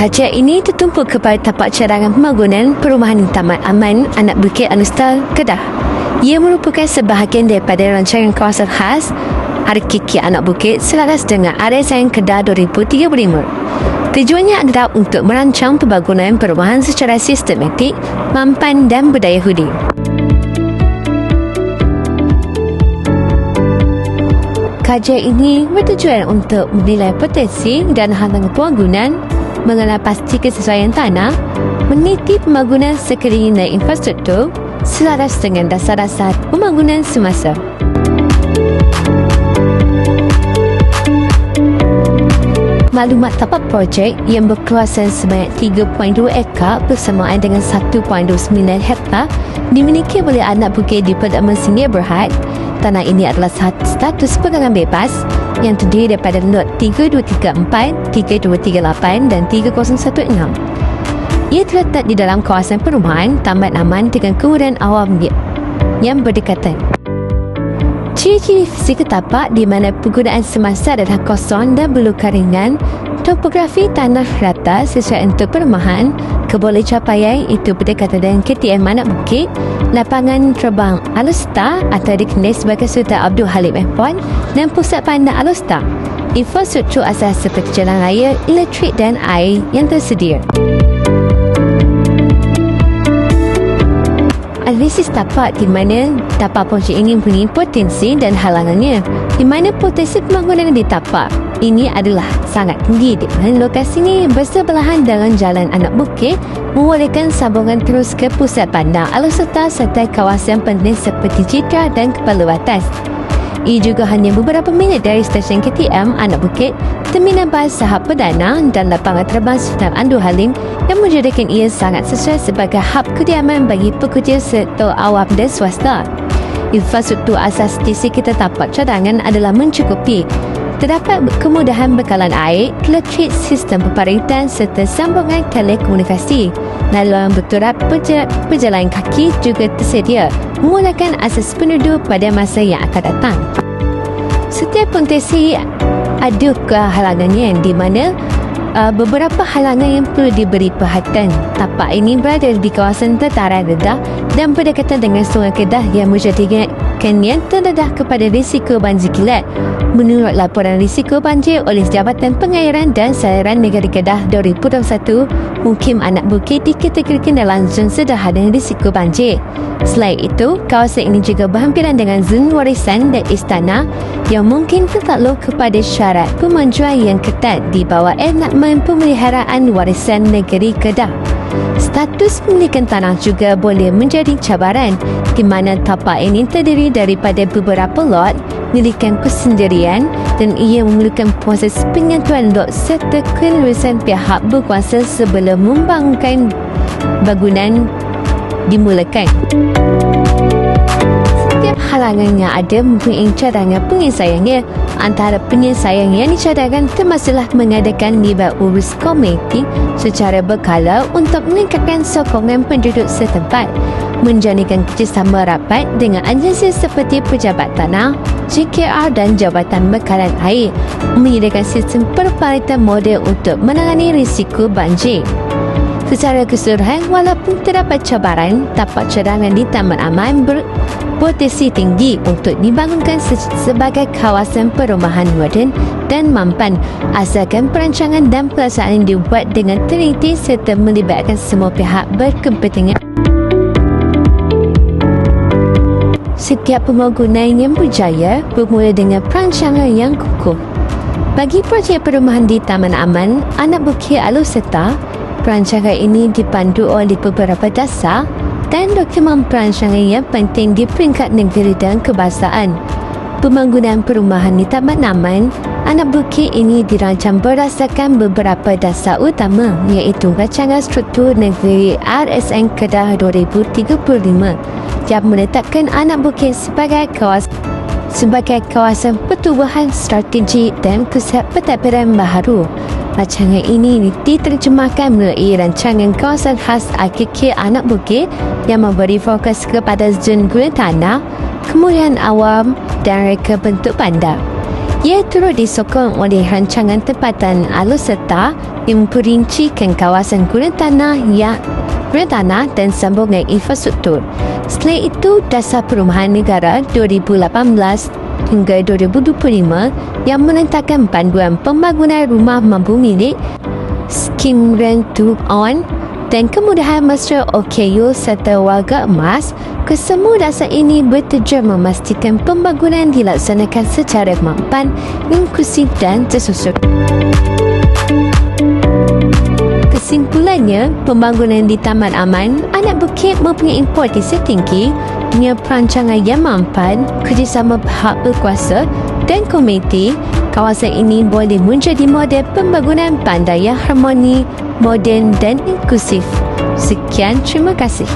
Kajian ini tertumpu kepada tapak cadangan pembangunan perumahan di Taman Aman Anak Bukit Alustar, Kedah. Ia merupakan sebahagian daripada rancangan kawasan khas RKK Anak Bukit selaras dengan RSN Kedah 2035. Tujuannya adalah untuk merancang pembangunan perumahan secara sistematik, mampan dan berdaya huni. Kajian ini bertujuan untuk menilai potensi dan halangan pembangunan, mengenal pasti kesesuaian tanah, meneliti pembangunan sekeliling dan infrastruktur selaras dengan dasar-dasar pembangunan semasa. Maklumat tapak projek yang berkawasan sebanyak 3.2 ekar bersamaan dengan 1.29 hektar dimiliki oleh Anak Bukit Departemen Sdn Bhd. Tanah ini adalah status pegangan bebas yang terdiri daripada lot 3234, 3238 dan 3016. Ia terletak di dalam kawasan perumahan Taman Aman dengan kemudahan awam yang berdekatan. Ciri-ciri fisik tapak di mana penggunaan semasa adalah kosong dan belukar ringan, topografi tanah rata sesuai untuk perumahan, kebolehcapaian itu berdekatan dengan KTM Anak Bukit, lapangan terbang Alustar atau dikenali sebagai Sultan Abdul Halim Airport dan pusat pandang Alustar. Infrastruktur asas seperti jalan raya, elektrik dan air yang tersedia. Analisis tapak di mana tapak projek ini mempunyai potensi dan halangannya, di mana potensi pembangunan di tapak ini adalah sangat tinggi di mana lokasi ini bersebelahan dengan Jalan Anak Bukit membolehkan sambungan terus ke pusat pandang Alustar serta kawasan penting seperti Citra dan Kepala Batas. Ia juga hanya beberapa minit dari stesen KTM Anak Bukit, terminal bas Sahab Perdana dan lapangan terbang Sultan Abdul Halim yang menjadikan ia sangat sesuai sebagai hub kediaman bagi pekerja sektor awam dan swasta. Infrastruktur asas di sekitar tapak cadangan adalah mencukupi. Terdapat kemudahan bekalan air, elektrik, sistem pemparkiran serta sambungan telekomunikasi. Laluan berturut berjalan kaki juga tersedia, memudahkan akses penduduk pada masa yang akan datang. Setiap potensi ada kehalangannya di mana beberapa halangan yang perlu diberi perhatian. Tapak ini berada di kawasan dataran rendah dan berdekatan dengan Sungai Kedah yang menjadikannya terdedah kepada risiko banjir kilat. Menurut laporan risiko banjir oleh Jabatan Pengairan dan Saluran Negara Kedah 2021, mukim Anak Bukit dikategorikan dalam zon sederhana risiko banjir. Selain itu, kawasan ini juga berhampiran dengan zon warisan dan istana yang mungkin tertakluk kepada syarat pemanjuan yang ketat di bawah enakmen pemeliharaan warisan negeri Kedah. Status pemilikan tanah juga boleh menjadi cabaran di mana tapak ini terdiri daripada beberapa lot milikan persendirian dan ia memerlukan proses penyentuhan lot serta kelulusan pihak berkuasa sebelum membangunkan bangunan dimulakan. Setiap halangan yang ada mempunyai cadangan penyelesaiannya. Antara penyelesaian yang dicadangkan termasuklah mengadakan libat urus komuniti secara berkala untuk meningkatkan sokongan penduduk setempat, menjalinkan kerjasama rapat dengan agensi seperti Pejabat Tanah, JKR dan Jabatan Bekalan Air, menyediakan sistem perpalitan model untuk menangani risiko banjir. Secara keseluruhan, walaupun terdapat cabaran, tapak cadangan di Taman Aman berpotensi tinggi untuk dibangunkan sebagai kawasan perumahan moden dan mampan asalkan perancangan dan pelaksanaan dibuat dengan teliti serta melibatkan semua pihak berkepentingan. Setiap pembangunan yang berjaya bermula dengan perancangan yang kukuh. Bagi projek perumahan di Taman Aman Anak Bukit Alustar, perancangan ini dipandu oleh beberapa dasar dan dokumen perancangan yang penting di peringkat negeri dan kebangsaan. Pembangunan perumahan di Taman Aman Anak Bukit ini dirancang berdasarkan beberapa dasar utama iaitu Rancangan Struktur Negeri RSN Kedah 2035 yang menetapkan Anak Bukit sebagai kawasan pertubuhan strategik dan pusat pentadbiran baharu. Rancangan ini diterjemahkan melalui rancangan kawasan khas RKK Anak Bukit yang memberi fokus kepada zon guna tanah, kemudahan awam dan reka bentuk bandar. Ia turut disokong oleh rancangan tempatan alus serta yang memperincikan kawasan guna tanah dan sambungan infrastruktur. Selain itu, Dasar Perumahan Negara 2018 hingga 2025 yang menetapkan panduan pembangunan rumah mampu milik, skim rent to own dan kemudahan mesra OKU serta warga emas. Kesemua dasar ini bertujuan memastikan pembangunan dilaksanakan secara mampan, inklusif dan tersusun. Kesimpulannya, pembangunan di Taman Aman Anak Bukit mempunyai potensi tinggi dengan perancangan yang mampan, kerjasama pihak berkuasa dan komuniti. Kawasan ini boleh menjadi model pembangunan bandar yang harmoni, moden dan inklusif. Sekian, terima kasih.